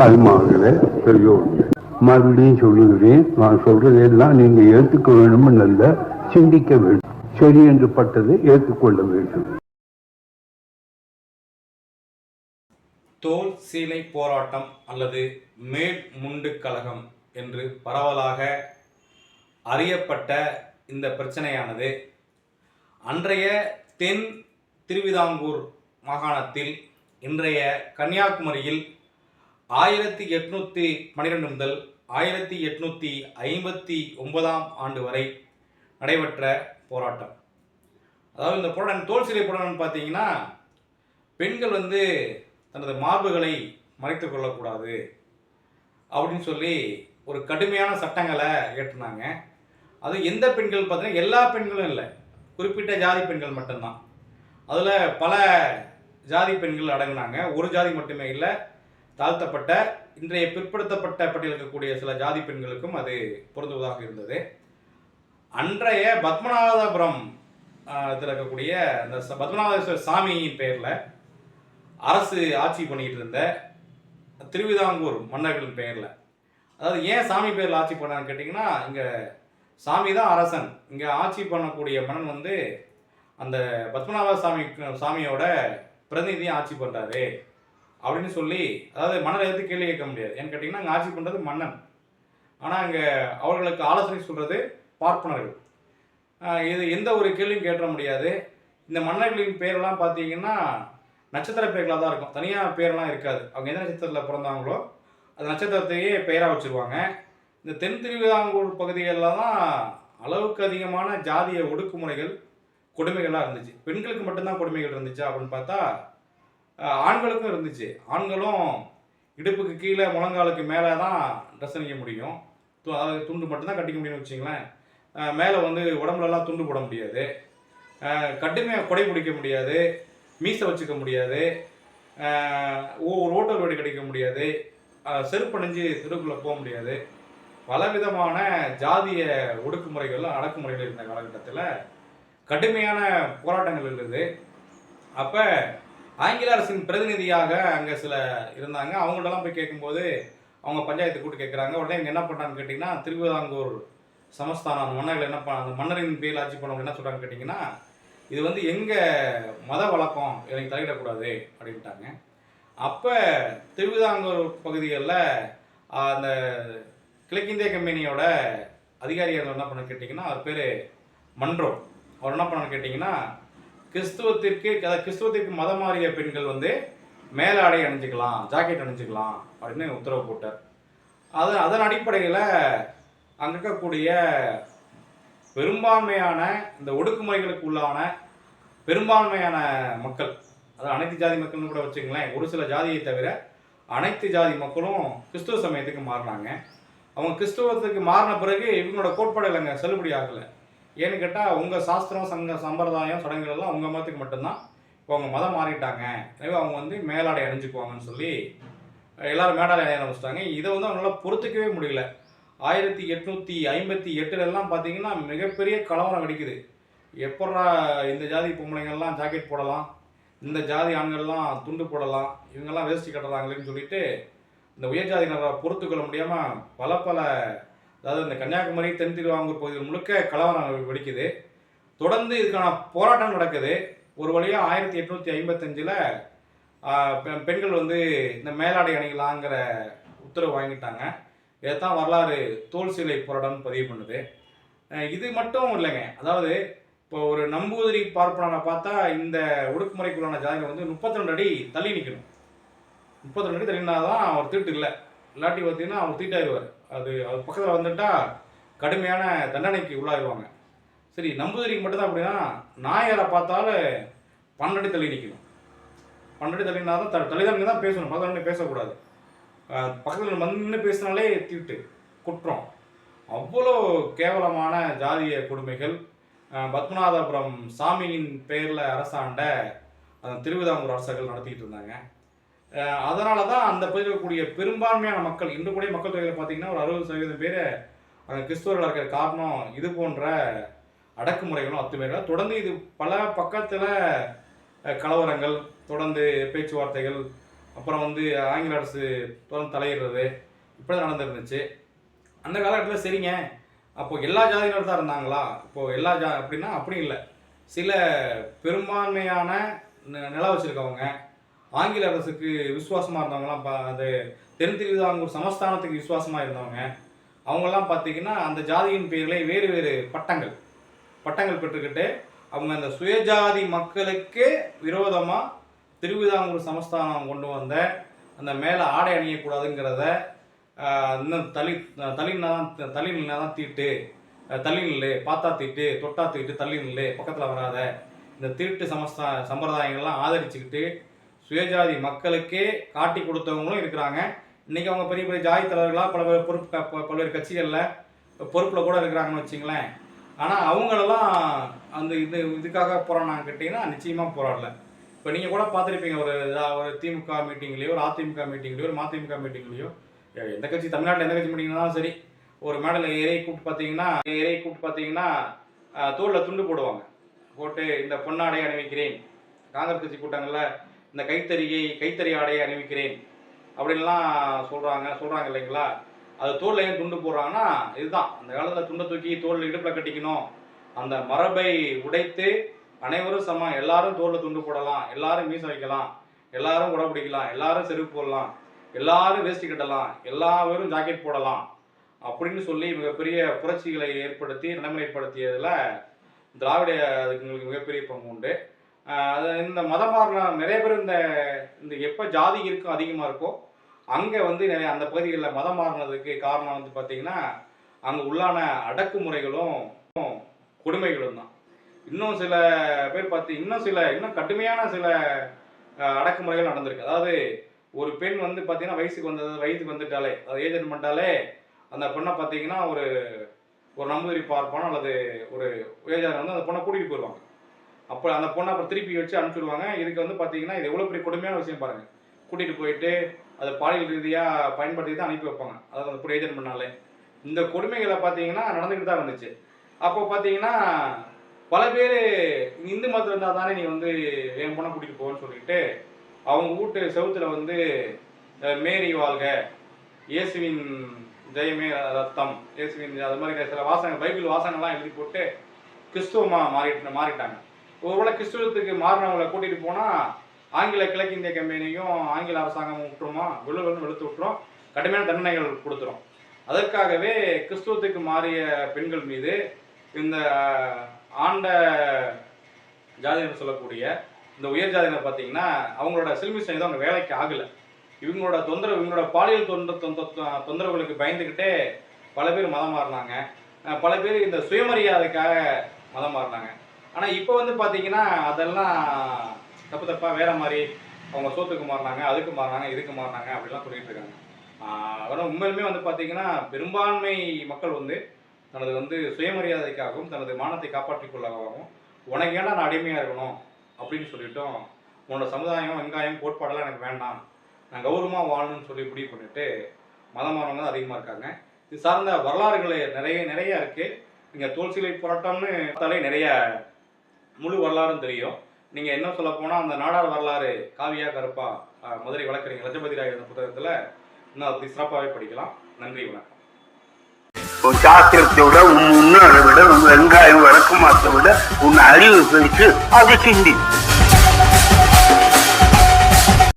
தாய்மார்களே, பெரியோர்களே, மறுபடியும் சொல்லுகிறேன். நான் சொல்றதெல்லாம் நீங்க ஏற்றுக்க வேண்டும் அல்ல, சிந்திக்க வேண்டும். சரி என்று பட்டதை ஏற்றுக்கொள்ள வேண்டும். தோல் சீலை போராட்டம் அல்லது மேல் முண்டு கழகம் என்று பரவலாக அறியப்பட்ட இந்த பிரச்சனையானது அன்றைய தென் திருவிதாங்கூர் மாகாணத்தில் இன்றைய கன்னியாகுமரியில் 1812 முதல் 1859 ஆண்டு வரை நடைபெற்ற போராட்டம். அதாவது இந்த போராட்டம் தோல் சீலை போராட்டம் பார்த்தீங்கன்னா, பெண்கள் தனது மார்புகளை மறைத்து கொள்ளக்கூடாது அப்படின்னு சொல்லி ஒரு கடுமையான சட்டங்களை ஏற்றினாங்க. அது எந்த பெண்கள் பார்த்தீங்கன்னா, எல்லா பெண்களும் இல்லை, குறிப்பிட்ட ஜாதி பெண்கள் மட்டும்தான். அதில் பல ஜாதி பெண்கள் அடங்கினாங்க. ஒரு ஜாதி மட்டுமே இல்லை, தாழ்த்தப்பட்ட இன்றைய பிற்படுத்தப்பட்ட பட்டியலில் இருக்கக்கூடிய சில ஜாதி பெண்களுக்கும் அது பொருந்துவதாக இருந்தது. அன்றைய பத்மநாபபுரம் இருக்கக்கூடிய அந்த பத்மநாபேஸ்வரர் சாமியின் பெயரில் அரசு ஆட்சி பண்ணிக்கிட்டு இருந்த திருவிதாங்கூர் மன்னர்களின் பெயரில், அதாவது ஏன் சாமி பேரில் ஆட்சி பண்ணான்னு கேட்டிங்கன்னா, இங்கே சாமி தான் அரசன். இங்கே ஆட்சி பண்ணக்கூடிய மன்னன் அந்த பத்மநாப சாமியோட பிரதிநிதியை ஆட்சி பண்ணுறாரு அப்படின்னு சொல்லி, அதாவது மன்னரை எடுத்து கேள்வி கேட்க முடியாது. ஏன்னு கேட்டிங்கன்னா, அங்கே ஆட்சி பண்ணுறது மன்னன், ஆனால் அங்கே அவர்களுக்கு ஆலோசனை சொல்கிறது பார்ப்பனர்கள். இது எந்த ஒரு கேள்வியும் கேட்ட முடியாது. இந்த மன்னர்களின் பேரெல்லாம் பார்த்தீங்கன்னா நட்சத்திர பெயர்களாக தான் இருக்கும், தனியாக பேரெல்லாம் இருக்காது. அவங்க எந்த நட்சத்திரத்தில் பிறந்தாங்களோ அந்த நட்சத்திரத்தையே பெயராக வச்சுருவாங்க. இந்த தென் திருவிதாங்கூர் பகுதிகளில் தான் அளவுக்கு அதிகமான ஜாதிய ஒடுக்குமுறைகள், கொடுமைகள்லாம் இருந்துச்சு. பெண்களுக்கு மட்டும்தான் கொடுமைகள் இருந்துச்சு அப்படின்னு பார்த்தா ஆண்களுக்கும் இருந்துச்சு. ஆண்களும் இடுப்புக்கு கீழே முழங்காலுக்கு மேலே தான் ட்ரெஸ் அணிக்க முடியும், அதாவது துண்டு மட்டும்தான் கட்டிக்க முடியும்னு வச்சிங்களேன். மேலே உடம்புலலாம் துண்டு போட முடியாது, கடுமையாக கொடை பிடிக்க முடியாது, மீசை வச்சுக்க முடியாது, ஒரு ஓட்டல் வீடு கிடைக்க முடியாது, செருப்பணிஞ்சு தெருக்குள்ளே போக முடியாது. பலவிதமான ஜாதிய ஒடுக்குமுறைகள், அடக்குமுறைகள் இருந்த காலகட்டத்தில் கடுமையான போராட்டங்கள் இருந்தது. அப்போ ஆங்கில அரசின் பிரதிநிதியாக அங்கே சில இருந்தாங்க. அவங்கள்ட்டலாம் போய் கேட்கும்போது அவங்க பஞ்சாயத்து கூட்டு கேட்குறாங்க. உடனே இங்கே என்ன பண்ணுறான்னு கேட்டிங்கன்னா, திருவிதாங்கூர் சமஸ்தானம் அந்த மன்னர்கள் அந்த மன்னரின் பேரில் ஆட்சி பண்ணவங்க என்ன சொல்கிறான்னு கேட்டிங்கன்னா, இது எங்கள் மத வழக்கம், எனக்கு தலையிடக்கூடாது அப்படின்ட்டாங்க. அப்போ திருவிதாங்கூர் பகுதிகளில் அந்த கிழக்கிந்திய கம்பெனியோட அதிகாரிகள் என்ன பண்ண கேட்டிங்கன்னா, அவர் பேர் மன்றோ. அவர் என்ன பண்ணான்னு கேட்டிங்கன்னா, கிறிஸ்துவத்திற்கு மதம் மாறிய பெண்கள் மேலாடை அணிஞ்சிக்கலாம், ஜாக்கெட் அணிஞ்சிக்கலாம் அப்படின்னு உத்தரவு போட்டார். அதன் அடிப்படையில் அங்கே இருக்கக்கூடிய பெரும்பான்மையான இந்த ஒடுக்குமுறைகளுக்கு உள்ளான பெரும்பான்மையான மக்கள், அதாவது அனைத்து ஜாதி மக்கள்னு கூட வச்சுங்களேன், ஒரு சில ஜாதியை தவிர அனைத்து ஜாதி மக்களும் கிறிஸ்துவ சமயத்துக்கு மாறினாங்க. அவங்க கிறிஸ்துவத்துக்கு மாறின பிறகு இவங்களோட கோட்பாடுகள் அங்கே செல்லுபடி ஆகலை. ஏன்னு கேட்டால், உங்கள் சாஸ்திரம், சம்பிரதாயம், சடங்குகள் எல்லாம் உங்கள் மதத்துக்கு மட்டும்தான், இப்போ அவங்க மதம் மாறிட்டாங்க, எனவே அவங்க மேலாடை அணிஞ்சுக்குவாங்கன்னு சொல்லி எல்லோரும் மேலாடை அணிய ஆரம்பிச்சிட்டாங்க. இதை அவங்களால பொறுத்துக்கவே முடியல. 1858 பார்த்தீங்கன்னா மிகப்பெரிய கலவரம் வெடிக்குது. எப்படா இந்த ஜாதி பொம்பளைங்கள்லாம் ஜாக்கெட் போடலாம், இந்த ஜாதி ஆண்கள்லாம் துண்டு போடலாம், இவங்கெல்லாம் வேஷ்டி கட்டுறாங்களேன்னு சொல்லிட்டு இந்த உயர் ஜாதியினரை பொறுத்துக்கொள்ள முடியாமல் பல அதாவது இந்த கன்னியாகுமரி தென் திருவாங்கூர் பகுதியில் முழுக்க கலவரம் வெடிக்குது. தொடர்ந்து இதுக்கான போராட்டம் நடக்குது. ஒரு வழியாக 1855 பெண்கள் இந்த மேலாடை அணிகளாங்கிற உத்தரவு வாங்கிட்டாங்க. இதைத்தான் வரலாறு தோல் சீலை போராட்டம்னு பதிவு பண்ணுது. இது மட்டும் இல்லைங்க, அதாவது இப்போ ஒரு நம்பூதிரி பார்ப்பனரை பார்த்தா இந்த ஒடுக்குமுறைக்குள்ளான ஜாதியில் 32 அடி தள்ளி நிற்கணும். 32 அடி தள்ளினா தான் அவர் தீட்டு இல்லை, இல்லாட்டி பார்த்தீங்கன்னா அவர் தீட்டாயிருவார். அது பக்கத்தில் வந்துட்டால் கடுமையான தண்டனைக்கு உள்ளாயிருவாங்க. சரி, நம்பூதிரிக்கு மட்டும்தான் அப்படின்னா, நாயரை பார்த்தாலும் 12 அடி தள்ளி நிற்கணும். 12 அடி தள்ளினா தான் தள்ளிதான் தான் பேசணும், 12 பேசக்கூடாது. பக்கத்தில் நின்று பேசினாலே தீட்டு, குற்றம். அவ்வளோ கேவலமான ஜாதிய கொடுமைகள் பத்மநாபபுரம் சாமியின் பெயரில் அரசாண்ட திருவிதாங்கூர் அரசர்கள் நடத்திக்கிட்டு இருந்தாங்க. அதனால தான் அந்த பகுதியில் இருக்கக்கூடிய பெரும்பான்மையான மக்கள், இன்று கூட மக்கள் தொகையில் பார்த்தீங்கன்னா ஒரு 60% பேர் அங்கே கிறிஸ்துவர்கள் இருக்கிற காரணம் இது போன்ற அடக்குமுறைகளும் அத்துமீறலும். தொடர்ந்து இது பல பக்கத்தில் கலவரங்கள், தொடர்ந்து பேச்சுவார்த்தைகள், அப்புறம் வந்து ஆங்கில அரசு தொடர்ந்து தலையிடுறது இப்படி தான் நடந்துருந்துச்சு. அந்த காலகட்டத்தில் சரிங்க, அப்போது எல்லா ஜாதியினர் தான் இருந்தாங்களா? இப்போது எல்லா அப்படின்னா அப்படி இல்லை. சில பெரும்பான்மையான நில வச்சுருக்கவங்க, ஆங்கில அரசுக்கு விசுவாசமாக இருந்தவங்களாம், அது தென் திருவிதாங்கூர் சமஸ்தானத்துக்கு விசுவாசமாக இருந்தவங்க, அவங்கெல்லாம் பார்த்திங்கன்னா அந்த ஜாதியின் பேரில் வேறு வேறு பட்டங்கள் பெற்றுக்கிட்டு அவங்க அந்த சுயஜாதி மக்களுக்கு விரோதமாக திருவிதாங்கூர் சமஸ்தானம் கொண்டு வந்த அந்த மேலே ஆடை அணியக்கூடாதுங்கிறத இன்னும் தள்ளினா தான் தீட்டு, தள்ளி நில்லு, பார்த்தா தீட்டு, தொட்டா தீட்டு, தள்ளி நில்லு, பக்கத்தில் வராத, இந்த தீட்டு சம்பிரதாயங்கள்லாம் ஆதரிச்சுக்கிட்டு சுயஜாதி மக்களுக்கே காட்டி கொடுத்தவங்களும் இருக்கிறாங்க. இன்றைக்கி அவங்க பெரிய பெரிய ஜாதி தலைவர்களாக பல்வேறு கட்சிகளில் பொறுப்பில் கூட இருக்கிறாங்கன்னு வச்சுங்களேன். ஆனால் அவங்களெல்லாம் அந்த இதுக்காக போராடினாங்க கேட்டிங்கன்னா நிச்சயமாக போராடல. இப்போ நீங்கள் கூட பார்த்துருப்பீங்க, ஒரு திமுக மீட்டிங்லேயோ, ஒரு அதிமுக மீட்டிங்லேயோ, ஒரு மதிமுக மீட்டிங்லேயோ, எந்த கட்சி, தமிழ்நாட்டில் எந்த கட்சி மீட்டிங்னாலும் சரி, ஒரு மேடையில் இறையை கூப்பிட்டு பார்த்தீங்கன்னா தோளில் துண்டு போடுவாங்க. போட்டு இந்த பொன்னாடையை அணிவிக்கிறேன், காங்கிரஸ் கட்சி கூட்டங்களில் இந்த கைத்தறி ஆடையை அணிவிக்கிறேன் அப்படின்லாம் சொல்கிறாங்க இல்லைங்களா? அது தோளில் ஏன் துண்டு போடுறாங்கன்னா இதுதான், அந்த காலத்தில் துண்டை தூக்கி தோளில் இடுப்பில் கட்டிக்கணும், அந்த மரபை உடைத்து அனைவரும் சமம், எல்லாரும் தோளில் துண்டு போடலாம், எல்லாரும் மீசை வைக்கலாம், எல்லாரும் உடை பிடிக்கலாம், எல்லாரும் செருப்பு போடலாம், எல்லாரும் வேஷ்டி கட்டலாம், எல்லாரும் ஜாக்கெட் போடலாம் அப்படின்னு சொல்லி மிகப்பெரிய புரட்சிகளை ஏற்படுத்தி நடைமுறைப்படுத்தியதில் திராவிட அதுக்கு மிகப்பெரிய பங்கு உண்டு. அது இந்த மதம் மாறின நிறைய பேர் இந்த எப்போ ஜாதி இருக்கும் அதிகமாக இருக்கோ அங்கே வந்து நிறைய அந்த பகுதிகளில் மதம் மாறினதுக்கு காரணம் வந்து பார்த்திங்கன்னா அங்கே உள்ளான அடக்குமுறைகளும் கொடுமைகளும் தான். இன்னும் சில பேர் இன்னும் கடுமையான சில அடக்குமுறைகள் நடந்திருக்கு. அதாவது ஒரு பெண் வந்து பார்த்திங்கன்னா வயசுக்கு வந்துட்டாலே, அது ஏஜ் அட்டன் பண்ணிட்டாலே அந்த பெண்ணை பார்த்திங்கன்னா ஒரு நம்பூதிரி பார்ப்பானோ அல்லது ஒரு ஏஜார் வந்து அந்த பொண்ணை கூட்டிகிட்டு போயிடுவாங்க. அப்போ அந்த பொண்ணை அப்புறம் திருப்பி வச்சு அனுப்பிச்சுடுவாங்க. இதுக்கு வந்து பார்த்திங்கன்னா இது எவ்வளோ பெரிய கொடுமையான விஷயம் பாருங்கள். கூட்டிகிட்டு போயிட்டு அதை பாலியல் ரீதியாக பயன்படுத்தி தான் அனுப்பி வைப்பாங்க. அதாவது அந்த பொண்ணு ஏஜென்ட் பண்ணாலே இந்த கொடுமைகளை பார்த்திங்கன்னா நடந்துக்கிட்டு தான் இருந்துச்சு. அப்போ பார்த்திங்கன்னா பல பேர் இந்து மதத்தில் இருந்தால் தானே நீ வந்து என் பொண்ணை கூட்டிகிட்டு போன்னு சொல்லிட்டு அவங்க வீட்டு செவுத்தில் வந்து மேரி வாழ்க, இயேசுவின் ஜெயமே ரத்தம், இயேசுவின் அது மாதிரி சில வாசகங்கள், பைபிள் வாசகங்கள்லாம் எழுதி போட்டு கிறிஸ்துவமாக மாறிட்டாங்க. ஒருவேளை கிறிஸ்துவத்துக்கு மாறினவங்களை கூட்டிகிட்டு போனால் ஆங்கில கிழக்கிந்திய கம்பெனியும் ஆங்கில அரசாங்கமும் விட்டுருமா, வெளுத்து விட்டுரும், கடுமையான தண்டனைகள் கொடுத்துரும். அதற்காகவே கிறிஸ்துவத்துக்கு மாறிய பெண்கள் மீது இந்த ஆண்ட ஜாதியினர் சொல்லக்கூடிய இந்த உயர் ஜாதியினர் பார்த்தீங்கன்னா அவங்களோட சிலுமிசம் எதுவும் அவங்க வேலைக்கு ஆகலை. இவங்களோட பாலியல் தொந்தரவுகளுக்கு பயந்துக்கிட்டே பல பேர் மதம் மாறினாங்க. பல பேர் இந்த சுயமரியாதைக்காக மதம் மாறினாங்க. ஆனால் இப்போ வந்து பார்த்தீங்கன்னா அதெல்லாம் தப்பாக வேற மாதிரி அவங்க சோத்துக்கு மாறினாங்க, அதுக்கு மாறினாங்க, இதுக்கு மாறினாங்க அப்படிலாம் சொல்லிட்டு இருக்காங்க. ஆனால் உண்மையிலுமே வந்து பார்த்தீங்கன்னா பெரும்பான்மை மக்கள் வந்து தனது சுயமரியாதைக்காகவும் தனது மானத்தை காப்பாற்றிக் கொள்ளவும் உனக்கு ஏன்னா நான் அடிமையாக இருக்கணும் அப்படின்னு சொல்லிட்டோம். உன்னோட சமுதாயம் வெங்காயம் கோட்பாடெல்லாம் எனக்கு வேண்டாம், நான் கௌரவமாக வாழணும்னு சொல்லி முடிவு பண்ணிட்டு மதம் மாறவங்க தான் அதிகமாக இருக்காங்க. இது சார்ந்த வரலாறுகள் நிறைய இருக்குது. நீங்கள் தோல்சிலை போராட்டம்னு பார்த்தாலே நிறைய முழு வரலாறும் தெரியும். நீங்கள் என்ன சொல்ல போனால் அந்த நாடார் வரலாறு காவியா கருப்பா மதுரை வழக்கறிஞர் லஜபதி ராய் என்ற புத்தகத்தில் இன்னும் அதை சிறப்பாகவே படிக்கலாம். நன்றி, வணக்கம். சாஸ்திரத்தை விட உன் முன்னோரை விட வெங்காயம் விளக்கமாத்தை விட உன் அறிவு பெருசு, அதை சிந்தி.